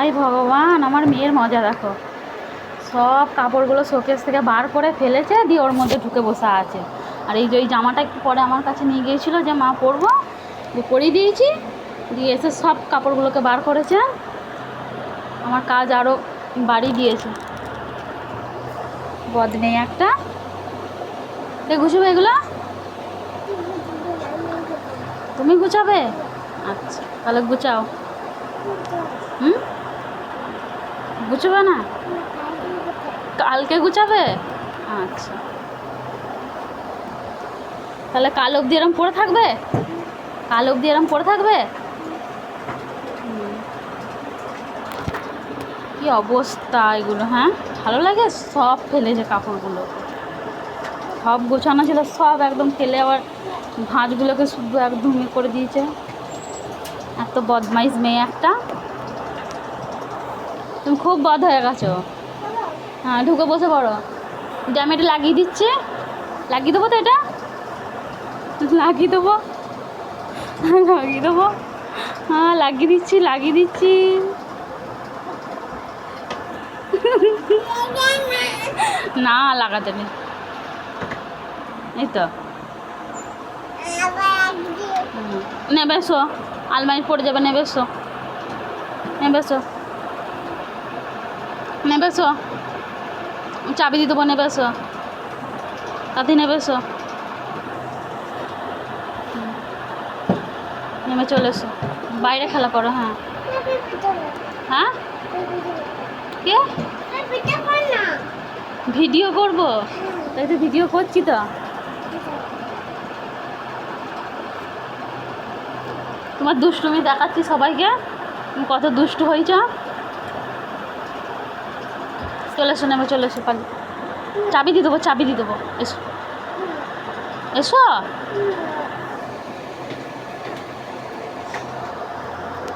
High ভগবান, আমার মেয়ের মজা দেখো। সব কাপড়গুলো শোকেস থেকে বার করে ফেলেছে, দিয়ে ওর মধ্যে ঢুকে বসে আছে। আর এই যে ওই জামাটা একটু পরে আমার কাছে নিয়ে গিয়েছিলো যে মা পরবো, দিয়ে পরিয়ে দিয়েছি, দিয়ে এসে সব কাপড়গুলোকে বার করেছে। আমার কাজ আরও বাড়িয়ে দিয়েছে। বদনে একটা গুছাবে এগুলো, তুমি গুছাবে? আচ্ছা তাহলে গুছাও। গুছাবে না? কালকে গুছাবে? আচ্ছা তাহলে কাল অবধি এরম পরে থাকবে? কাল অবধি এরম পরে থাকবে? কি অবস্থা এগুলো! হ্যাঁ ভালো লাগে? সব ফেলেছে কাপড়গুলো, সব গোছানো ছিল সব একদম ফেলে, আবার ভাঁজগুলোকে শুধু একদম করে দিয়েছে। এত বদমাইশ মেয়ে একটা। তুমি খুব বদ হয়ে গেছো। হ্যাঁ ঢুকে বসে পড়ো। যে আমি এটা লাগিয়ে দিচ্ছি, লাগিয়ে দেবো তো, এটা লাগিয়ে দেবো, লাগিয়ে দেবো। হ্যাঁ লাগিয়ে দিচ্ছি, লাগিয়ে দিচ্ছি। না লাগাতে নেই, এই তো নেবে এসো, আলমারি পড়ে যাবে, নেবে এসো, নেবে এসো, নেবে এসো, চাবি দিয়ে দেবো, নেবে এসো, তাতে নেবে এসো, নেমে চলে এসো, বাইরে খেলা করো। হ্যাঁ হ্যাঁ কে ভিডিও করবো? তাই তো ভিডিও করছি তো। তোমার দুষ্টুমি দেখাচ্ছি সবাইকে, তুমি কত দুষ্টু হয়েছ। চলে এসো, নেমে চলে এসো, পালি চাবি দিয়ে দেবো, চাবি দিয়ে দেবো, এসো এসো।